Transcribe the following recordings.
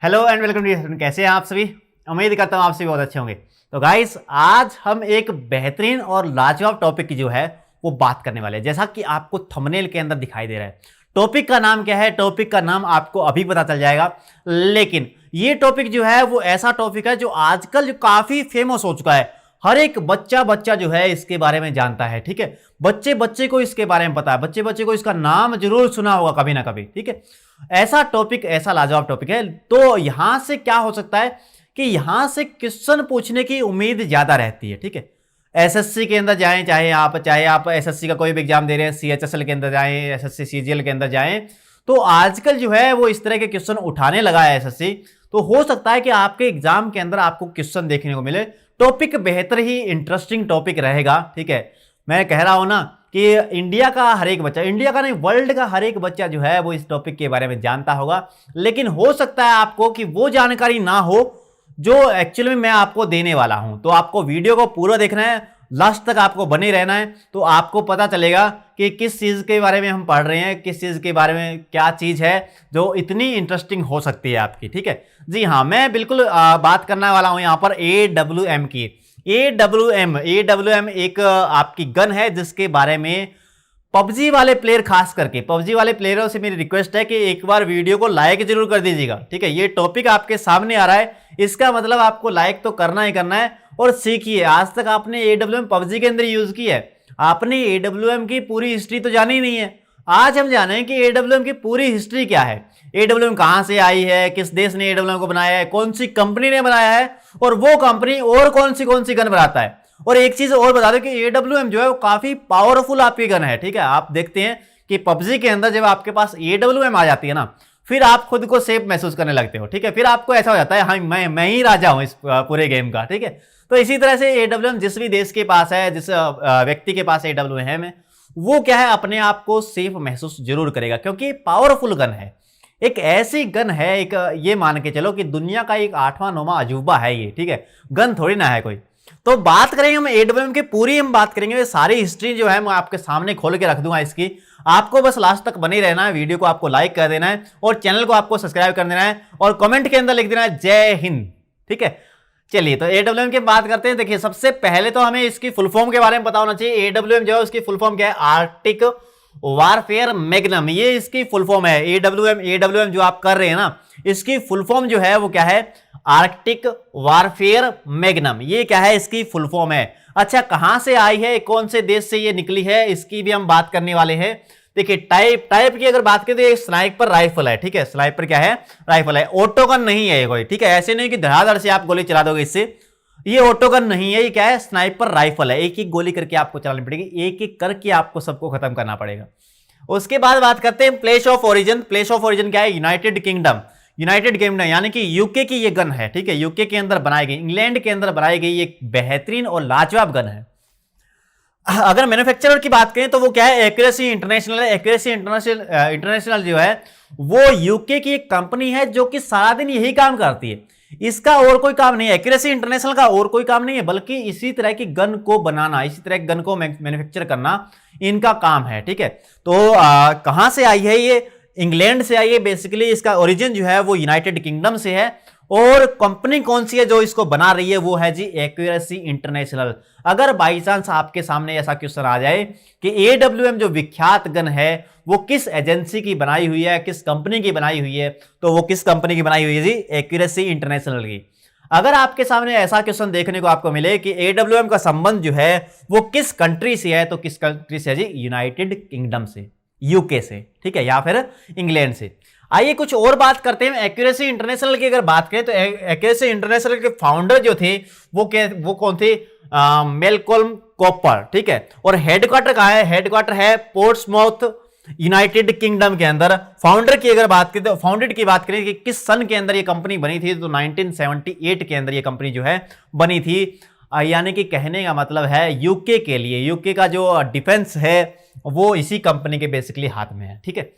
Hello and welcome to. कैसे हैं आप सभी? उम्मीद करता हूं आप सभी बहुत अच्छे होंगे। तो गाइस, आज हम एक बेहतरीन और लाजवाब टॉपिक की जो है वो बात करने वाले हैं। जैसा कि आपको थंबनेल के अंदर दिखाई दे रहा है, टॉपिक का नाम क्या है, टॉपिक का नाम आपको अभी पता चल जाएगा। लेकिन ये टॉपिक जो है वो ऐसा टॉपिक है जो आजकल जो काफी फेमस हो चुका है। हर एक बच्चा बच्चा जो है इसके बारे में जानता है। ठीक है, बच्चे बच्चे को इसके बारे में पता है, बच्चे बच्चे को इसका नाम जरूर सुना होगा कभी ना कभी। ठीक है, ऐसा टॉपिक, ऐसा लाजवाब टॉपिक है। तो यहां से क्या हो सकता है कि यहां से क्वेश्चन पूछने की उम्मीद ज्यादा रहती है। ठीक है, एसएससी के अंदर जाएं, चाहे आप एसएससी का कोई भी एग्जाम दे रहे हैं, सीएचएसएल के अंदर जाएं, एसएससी सीजीएल के अंदर जाएं, तो आजकल जो है वो इस तरह के क्वेश्चन उठाने लगा है एसएससी। तो हो सकता है कि आपके एग्जाम के अंदर आपको क्वेश्चन देखने को मिले। टॉपिक बेहतर ही इंटरेस्टिंग टॉपिक रहेगा। ठीक है, मैं कह रहा हूं ना कि इंडिया का हर एक बच्चा, इंडिया का नहीं वर्ल्ड का हर एक बच्चा जो है वो इस टॉपिक के बारे में जानता होगा। लेकिन हो सकता है आपको कि वो जानकारी ना हो जो एक्चुअली में मैं आपको देने वाला हूं। तो आपको वीडियो को पूरा देखना है, लास्ट तक आपको बने रहना है, तो आपको पता चलेगा कि किस चीज के बारे में हम पढ़ रहे हैं, किस चीज के बारे में क्या चीज है जो इतनी इंटरेस्टिंग हो सकती है आपकी। ठीक है जी हाँ, मैं बिल्कुल बात करने वाला हूं यहां पर AWM की। AWM एक आपकी गन है जिसके बारे में पबजी वाले प्लेयर, खास करके पबजी वाले प्लेयरों से मेरी रिक्वेस्ट है कि एक बार वीडियो को लाइक जरूर कर दीजिएगा। ठीक है, ये टॉपिक आपके सामने आ रहा है, इसका मतलब आपको लाइक तो करना ही करना है। और सीखिए, आज तक आपने AWM पबजी के अंदर यूज की है, आपने AWM की पूरी हिस्ट्री तो जानी ही नहीं है। आज हम जानें कि AWM की पूरी हिस्ट्री क्या है, AWM कहां से आई है, किस देश ने AWM को बनाया है, कौन सी कंपनी ने बनाया है, और वो कंपनी और कौन सी गन बनाता है। और एक चीज और बता दो कि AWM जो है वो काफी पावरफुल आपकी गन है। ठीक है, आप देखते हैं कि पबजी के अंदर जब आपके पास AWM आ जाती है ना, फिर आप खुद को सेफ महसूस करने लगते हो। ठीक है, फिर आपको ऐसा हो जाता है हाँ मैं ही राजा हूं इस पूरे गेम का। ठीक है, तो इसी तरह से AWM जिस भी देश के पास है, जिस व्यक्ति के पास AWM है, वो क्या है, अपने आप को सेफ महसूस जरूर करेगा, क्योंकि पावरफुल गन है। एक ऐसी गन है, एक ये मान के चलो कि दुनिया का एक 8वां 9वां अजूबा है ये। ठीक है, गन थोड़ी ना है कोई। तो बात करेंगे हम AWM की पूरी, हम बात करेंगे सारी हिस्ट्री जो है मैं आपके सामने खोल के रख दूंगा इसकी। आपको बस लास्ट तक बने रहना है, वीडियो को आपको लाइक कर देना है और चैनल को आपको सब्सक्राइब कर देना है और कमेंट के अंदर लिख देना है जय हिंद। ठीक है, चलिए तो AWM की बात करते हैं। देखिए, सबसे पहले तो हमें इसकी फुल फॉर्म के बारे में पता होना चाहिए। AWM जो है उसकी फुल फॉर्म क्या है, आर्कटिक वारफेयर मैग्नम, ये इसकी फुल फॉर्म है। AWM जो आप कर रहे हैं ना, इसकी फुल फॉर्म जो है वो क्या है, आर्कटिक वारफेयर मैग्नम, ये क्या है, इसकी फुल फॉर्म है। अच्छा, कहां से आई है, कौन से देश से ये निकली है, इसकी भी हम बात करने वाले हैं। देखिए, टाइप की अगर बात करें तो ये स्नाइपर राइफल है। ठीक है, स्नाइपर क्या है, राइफल है, ऑटोगन नहीं है ये कोई। ठीक है, ऐसे नहीं कि धड़ाधड़ से आप गोली चला दोगे इससे, ये ऑटोगन नहीं है, ये क्या है, स्नाइपर राइफल है। एक एक गोली करके आपको चलानी पड़ेगी, एक एक करके आपको सबको खत्म करना पड़ेगा। उसके बाद बात करते हैं place of origin. Place of origin क्या है, यूनाइटेड किंगडम यानी कि यूके की ये गन है। ठीक है, यूके के अंदर बनाई गई, इंग्लैंड के अंदर बनाई गई एक बेहतरीन और लाजवाब गन है। अगर मैन्युफैक्चरर की बात करें तो वो क्या है, एक्यूरेसी इंटरनेशनल है। एक्यूरेसी इंटरनेशनल जो है वो यूके की एक कंपनी है जो कि सारा दिन यही काम करती है, इसका और कोई काम नहीं है। एक्यूरेसी इंटरनेशनल का और कोई काम नहीं है, बल्कि इसी तरह की गन को बनाना, इसी तरह की गन को मैन्युफैक्चर करना इनका काम है। ठीक है, तो कहां से आई है, ये इंग्लैंड से आई है। बेसिकली इसका ओरिजिन जो है वो यूनाइटेड किंगडम से है। और कंपनी कौन सी है जो इसको बना रही है, वो है जी एक्यूरेसी इंटरनेशनल। अगर बाई चांस आपके सामने ऐसा क्वेश्चन आ जाए कि AWM जो विख्यात गन है वो किस एजेंसी की बनाई हुई है, किस कंपनी की बनाई हुई है, तो वो किस कंपनी की बनाई हुई है जी, एक्यूरेसी इंटरनेशनल की। अगर आपके सामने ऐसा क्वेश्चन देखने को आपको मिले कि AWM का संबंध जो है वो किस कंट्री से है, तो किस कंट्री से है जी, यूनाइटेड किंगडम से, यूके से। ठीक है, या फिर इंग्लैंड से। आइए कुछ और बात करते हैं। एक्यूरेसी इंटरनेशनल की अगर बात करें तो एक्यूरेसी इंटरनेशनल के फाउंडर जो थे वो कौन थे, मेलकोल्म कॉपर। ठीक है, और हेडक्वार्टर कहां है, हेडक्वार्टर है पोर्ट्समाउथ, यूनाइटेड किंगडम के अंदर। फाउंडर की अगर बात करें तो फाउंडेड की बात करें कि किस सन के अंदर ये कंपनी बनी थी, तो 1978 के अंदर ये कंपनी जो है बनी थी। यानी कि कहने का मतलब है यूके के लिए, यूके का जो डिफेंस है वो इसी कंपनी के बेसिकली हाथ में है। ठीक है,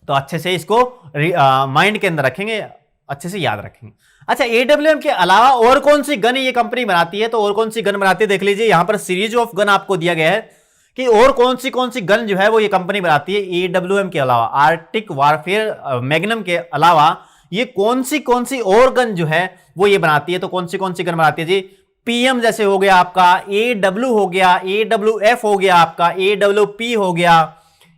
तो अच्छे से इसको माइंड के अंदर रखेंगे, अच्छे से याद रखेंगे। अच्छा, AWM के अलावा और कौन सी गन ये कंपनी बनाती है, तो और कौन सी गन बनाती है देख लीजिए। यहां पर सीरीज ऑफ गन आपको दिया गया है कि और कौन सी गन जो है वो ये कंपनी बनाती है AWM के अलावा। आर्कटिक वारफेयर मैग्नम के अलावा ये कौन सी और गन जो है वो ये बनाती है। तो कौन सी गन बनाती है जी? पीएम जैसे हो गया आपका, AW हो गया, AWF हो गया आपका, AWP हो गया,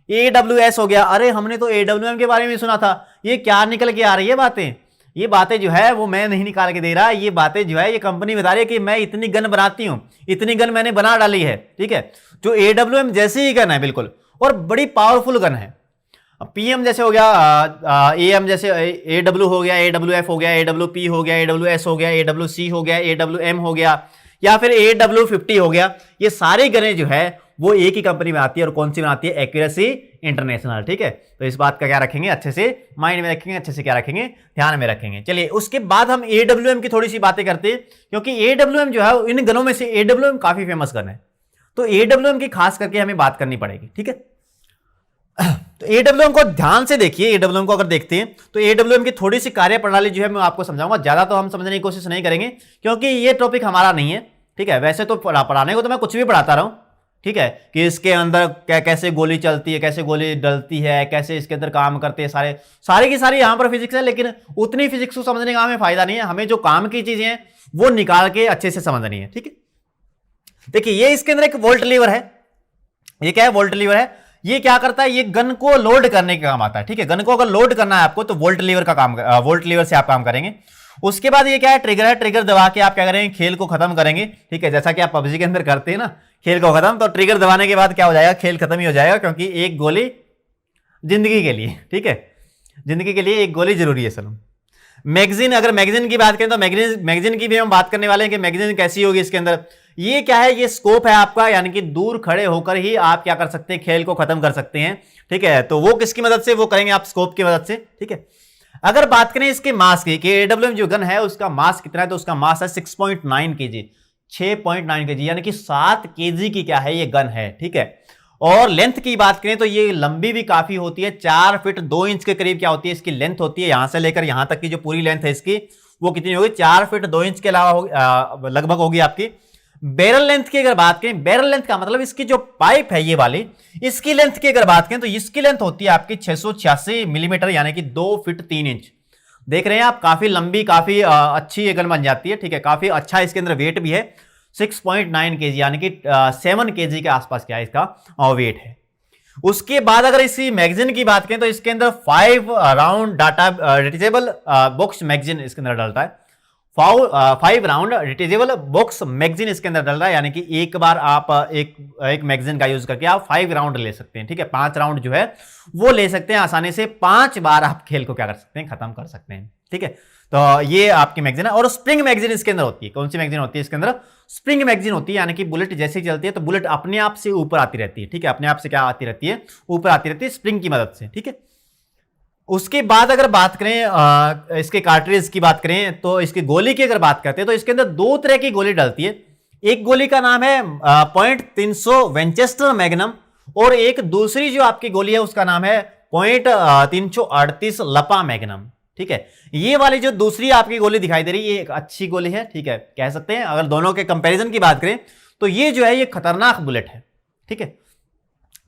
AWS हो गया। अरे हमने तो AWM के बारे में सुना था, ये क्या निकल के आ रही है बातें? ये बातें जो है वो मैं नहीं निकाल के दे रहा, ये बातें जो है ये कंपनी बता रही है कि मैं इतनी गन बनाती हूं, इतनी गन मैंने बना डाली है, ठीक है, जो AWM जैसी ही गन है बिल्कुल, और बड़ी पावरफुल गन है। पीएम जैसे हो गया, AM जैसे AW हो गया, AWF हो गया, AWP हो गया, AWS हो गया, AWC हो गया, AWM हो गया, या फिर AW50 हो गया। ये सारी गनें जो है वो एक ही कंपनी में आती है, और कौन सी बनाती है? एक्यूरेसी इंटरनेशनल, ठीक है। तो इस बात का क्या रखेंगे, अच्छे से माइंड में रखेंगे, अच्छे से क्या रखेंगे, ध्यान में रखेंगे। चलिए उसके बाद हम AWM की थोड़ी सी बातें करते हैं, क्योंकि AWM जो है इन गनों में से AWM काफी फेमस गन है, तो AWM की खास करके हमें बात करनी पड़ेगी, ठीक है। तो AWM को ध्यान से देखिए, AWM को अगर देखते हैं तो AWM की थोड़ी सी कार्य प्रणाली जो है मैं आपको समझाऊंगा, ज्यादा तो हम समझने की कोशिश नहीं करेंगे क्योंकि ये टॉपिक हमारा नहीं है, ठीक है। वैसे तो पढ़ाने को तो मैं कुछ भी पढ़ाता रहा हूं, ठीक है, कि इसके अंदर कैसे गोली चलती है, कैसे गोली डलती है, कैसे इसके अंदर काम करते हैं, सारी की सारी यहां पर फिजिक्स है, लेकिन उतनी फिजिक्स को समझने का हमें फायदा नहीं है। हमें जो काम की चीजें हैं वो निकाल के अच्छे से समझनी है, ठीक है। देखिए ये इसके अंदर एक वोल्ट लीवर है, ये क्या है? वोल्ट लीवर है। ये क्या करता है? ये गन को लोड करने के काम आता है, ठीक है। गन को अगर लोड करना है आपको तो वोल्ट लीवर का काम, वोल्ट लीवर से आप काम करेंगे। उसके बाद ये क्या है? ट्रिगर है। ट्रिगर दबा के आप क्या करेंगे? खेल को खत्म करेंगे, ठीक है। जैसा कि आप पबजी के अंदर करते हैं ना, खेल को खत्म, तो ट्रिगर दबाने के बाद क्या हो जाएगा? खेल खत्म ही हो जाएगा, क्योंकि एक गोली जिंदगी के लिए, ठीक है, जिंदगी के लिए एक गोली जरूरी है। चलो मैगजीन, अगर मैगजीन की बात करें तो मैगजीन की भी हम बात करने वाले हैं कि मैगजीन कैसी होगी इसके अंदर। ये क्या है? ये स्कोप है आपका, यानी कि दूर खड़े होकर ही आप क्या कर सकते हैं? खेल को खत्म कर सकते हैं, ठीक है। तो वो किसकी मदद से? वो करेंगे आप स्कोप की मदद से, ठीक है। अगर बात करें इसके मास की कि AWM जो गन है उसका मास कितना है, तो उसका मास है 6.9 kg, 6.9 kg, यानी कि 7 kg की क्या है? ये गन है, ठीक है। और लेंथ की बात करें तो ये लंबी भी काफी होती है, 4 फीट 2 इंच के करीब क्या होती है इसकी लेंथ होती है। यहां से लेकर यहां तक की जो पूरी लेंथ है इसकी वो कितनी होगी? 4 फीट 2 इंच के अलावा लगभग होगी आपकी। बैरल लेंथ की अगर बात करें, बैरल लेंथ का मतलब इसकी जो पाइप है ये वाली, इसकी लेंथ की अगर बात करें तो इसकी लेंथ होती है आपकी 686 मिलीमीटर, यानी कि 2 फीट 3 इंच। देख रहे हैं आप, काफी लंबी, काफी अच्छी ये गन बन जाती है, ठीक है। काफी अच्छा इसके अंदर वेट भी है, 6.9 kg, यानी कि 7 kg के आसपास क्या है इसका वेट है। उसके बाद अगर इसी मैगजीन की बात करें तो इसके अंदर 5 राउंड डाटा रिट्रीवेबल बॉक्स मैगजीन इसके अंदर डलता है। 5 राउंड रिट्रीवेबल बॉक्स मैगजीन इसके अंदर डल रहा है, यानी कि एक बार आप एक मैगजीन का यूज करके आप 5 राउंड ले सकते हैं, ठीक है। 5 राउंड जो है वो ले सकते हैं आसानी से, 5 बार आप खेल को क्या कर सकते हैं? खत्म कर सकते हैं, ठीक है। तो ये आपकी मैगजीन है। और स्प्रिंग मैगजीन इसके अंदर होती है। कौन सी मैगजीन होती है इसके अंदर? स्प्रिंग मैगजीन होती है, यानी कि बुलेट जैसे ही चलती है तो बुलेट अपने आप से ऊपर आती रहती है, ठीक है। अपने आप से क्या आती रहती है? ऊपर आती रहती है, स्प्रिंग की मदद से, ठीक है। उसके बाद अगर बात करें इसके कार्ट्रिज की बात करें तो इसकी गोली की अगर बात करते हैं तो इसके अंदर 2 तरह की गोली डलती है। एक गोली का नाम है .300 विंचेस्टर मैग्नम, और एक दूसरी जो आपकी गोली है उसका नाम है .338 लपा मैग्नम, ठीक है। ये वाली जो दूसरी आपकी गोली दिखाई दे रही है ये एक अच्छी गोली है, ठीक है, कह सकते हैं। अगर दोनों के कंपैरिजन की बात करें तो ये जो है ये खतरनाक बुलेट है, ठीक है।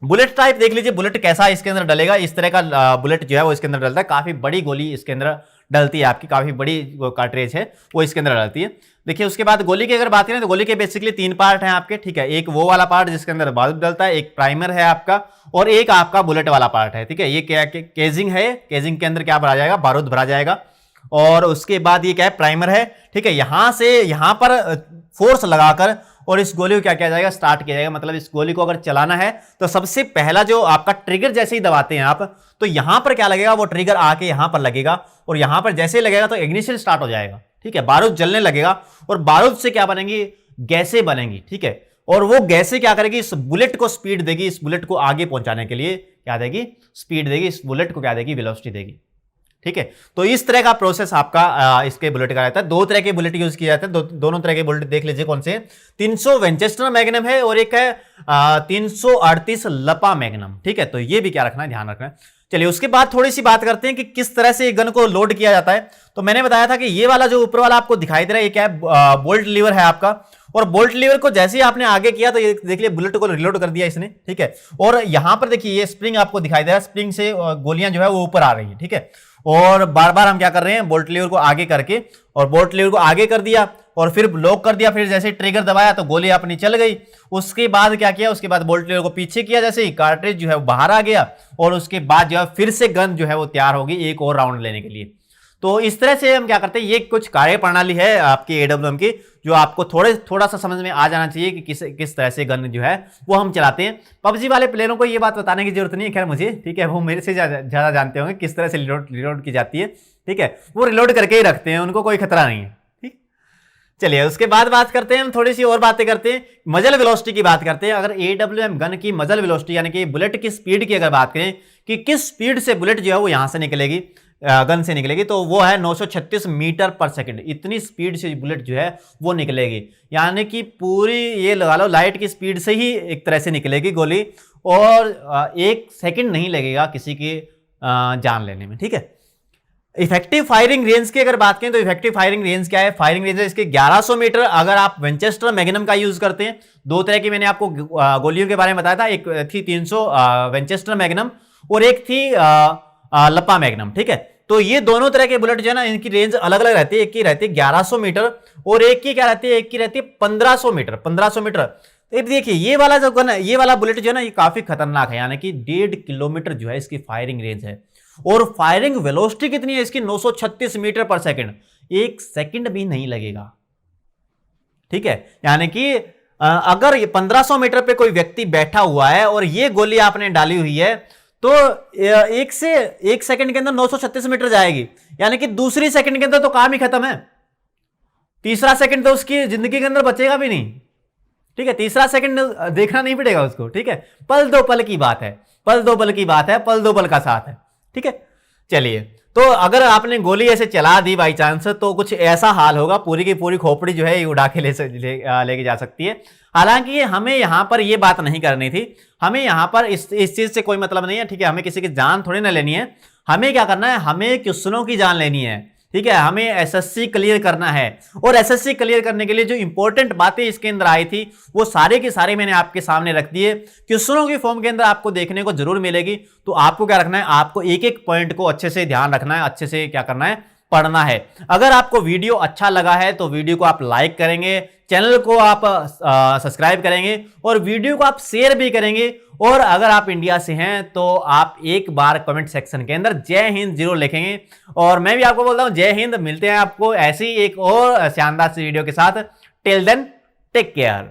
बुलेट टाइप देख लीजिए, बुलेट कैसा इसके अंदर डलेगा, इस तरह का बुलेट जो है वो इसके अंदर डलता है। काफी बड़ी गोली इसके अंदर डलती है आपकी, काफी बड़ी कार्ट्रिज है वो इसके अंदर डलती है। देखिए उसके बाद गोली की अगर बात करें तो गोली के बेसिकली 3 पार्ट हैं आपके, ठीक है। एक वो वाला पार्ट जिसके अंदर बारूद डलता है, एक प्राइमर है आपका, और एक आपका बुलेट वाला पार्ट है, ठीक है। ये क्या केजिंग है, केजिंग के अंदर क्या भरा जाएगा? बारूद भरा जाएगा। और उसके बाद ये क्या है? प्राइमर है, ठीक है। यहां से यहां पर फोर्स लगाकर और इस गोली को क्या किया जाएगा? स्टार्ट किया जाएगा। मतलब इस गोली को अगर चलाना है तो सबसे पहला जो आपका ट्रिगर जैसे ही दबाते हैं आप, तो यहां पर क्या लगेगा? वो ट्रिगर आके यहां पर लगेगा, और यहां पर जैसे ही लगेगा तो इग्निशन स्टार्ट हो जाएगा, ठीक है। बारूद जलने लगेगा, और बारूद से क्या बनेंगी? गैसें बनेंगी, ठीक है। और वो गैसें क्या करेगी? इस बुलेट को स्पीड देगी, इस बुलेट को आगे पहुंचाने के लिए क्या देगी? स्पीड देगी। इस बुलेट को क्या देगी? वेलोसिटी देगी, ठीक है। तो इस तरह का प्रोसेस आपका इसके बुलेट का रहता है। 2 तरह के बुलेट यूज किए जाते हैं, दोनों तरह के बुलेट देख लीजिए कौन से। 300 विंचेस्टर मैग्नम है और एक है 338 लपा मैग्नम, ठीक है। तो ये भी क्या रखना है? ध्यान रखना है। चलिए उसके बाद थोड़ी सी बात करते हैं कि किस तरह से गन को लोड किया जाता है। तो मैंने बताया था कि ये वाला जो ऊपर वाला आपको दिखाई दे रहा है, ये क्या है, बोल्ट लीवर है आपका। और बोल्ट लीवर को जैसे ही आपने आगे किया तो ये देख लिया बुलेट को रिलोड कर दिया इसने, ठीक है। और यहां पर देखिए ये स्प्रिंग आपको दिखाई दे रहा है, स्प्रिंग से गोलियां जो है वो ऊपर आ रही है, ठीक है। और बार बार हम क्या कर रहे हैं, बोल्ट लीवर को आगे करके, और बोल्ट लीवर को आगे कर दिया और फिर लॉक कर दिया, फिर जैसे ट्रिगर दबाया तो गोली अपनी चल गई। उसके बाद क्या किया, उसके बाद बोल्ट लीवर को पीछे किया, जैसे ही कार्ट्रिज जो है वो बाहर आ गया, और उसके बाद जो है फिर से गन जो है वो तैयार होगी एक और राउंड लेने के लिए। तो इस तरह से हम क्या करते हैं, ये कुछ कार्य प्रणाली है आपकी एडब्ल्यूएम की, जो आपको थोड़ा सा समझ में आ जाना चाहिए कि किस तरह से गन जो है वो हम चलाते हैं। पबजी वाले प्लेयरों को ये बात बताने की जरूरत नहीं है, खैर मुझे, ठीक है, वो मेरे से ज्यादा जानते होंगे किस तरह से रिलोड की जाती है, ठीक है। वो रिलोड करके ही रखते हैं, उनको कोई खतरा नहीं है, ठीक। चलिए उसके बाद बात करते हैं, हम थोड़ी सी और बातें करते हैं, मजल वेलोसिटी की बात करते हैं। अगर एडब्ल्यूएम गन की मजल वेलोसिटी यानी कि बुलेट की स्पीड की अगर बात करें कि किस स्पीड से बुलेट जो है वो यहां से निकलेगी, गन से निकलेगी, तो वो है 936 मीटर पर सेकंड। इतनी स्पीड से बुलेट जो है वो निकलेगी, यानी कि पूरी ये लगा लो लाइट की स्पीड से ही एक तरह से निकलेगी गोली, और एक सेकंड नहीं लगेगा किसी की जान लेने में, ठीक है। इफेक्टिव फायरिंग रेंज की अगर बात करें तो इफेक्टिव फायरिंग रेंज क्या है, फायरिंग रेंज है इसके 1100 मीटर। अगर आप विंचेस्टर मैग्नम का यूज करते हैं, दो तरह की मैंने आपको गोलियों के बारे में बताया था, एक थी 300 विंचेस्टर मैग्नम और एक थी लप्पा मैग्नम, ठीक है। तो ये दोनों तरह के बुलेट जो है ना, इनकी रेंज अलग अलग रहती है। एक की रहती है 1100 मीटर और एक की क्या रहती है, एक की रहती है 1500 मीटर। 1500 मीटर देखिए ये वाला जो गन है, ये वाला बुलेट जो है ना, ये काफी खतरनाक है, यानी कि 1.5 किलोमीटर जो है इसकी फायरिंग रेंज है। और फायरिंग वेलोसिटी कितनी है इसकी, 936 मीटर पर सेकंड, एक सेकंड भी नहीं लगेगा, ठीक है। यानी कि अगर ये 1500 मीटर पे कोई व्यक्ति बैठा हुआ है और ये गोली आपने डाली हुई है, तो एक सेकंड के अंदर 936 मीटर जाएगी, यानी कि दूसरी सेकंड के अंदर तो काम ही खत्म है। तीसरा सेकंड तो उसकी जिंदगी के अंदर बचेगा भी नहीं, ठीक है। तीसरा सेकंड देखना नहीं पड़ेगा उसको, ठीक है। पल दो पल की बात है, पल दो पल की बात है, पल दो पल का साथ है, ठीक है। चलिए, तो अगर आपने गोली ऐसे चला दी बाई चांस, तो कुछ ऐसा हाल होगा, पूरी की पूरी खोपड़ी जो है ये उड़ा के लेके जा सकती है। हालांकि हमें यहां पर ये बात नहीं करनी थी, हमें यहां पर इस चीज से कोई मतलब नहीं है, ठीक है। हमें किसी की जान थोड़ी ना लेनी है, हमें क्या करना है, हमें क्वेश्चनों की जान लेनी है, ठीक है। हमें एसएससी क्लियर करना है, और एसएससी क्लियर करने के लिए जो इंपॉर्टेंट बातें इसके अंदर आई थी वो सारे की सारी मैंने आपके सामने रख दिए। क्वेश्चनों की फॉर्म के अंदर आपको देखने को जरूर मिलेगी, तो आपको क्या रखना है, आपको एक एक पॉइंट को अच्छे से ध्यान रखना है, अच्छे से क्या करना है, पढ़ना है। अगर आपको वीडियो अच्छा लगा है तो वीडियो को आप लाइक करेंगे, चैनल को आप सब्सक्राइब करेंगे, और वीडियो को आप शेयर भी करेंगे। और अगर आप इंडिया से हैं तो आप एक बार कमेंट सेक्शन के अंदर जय हिंद जरूर लिखेंगे। और मैं भी आपको बोलता हूं जय हिंद, मिलते हैं आपको ऐसी एक और शानदार सी वीडियो के साथ। Till then take care.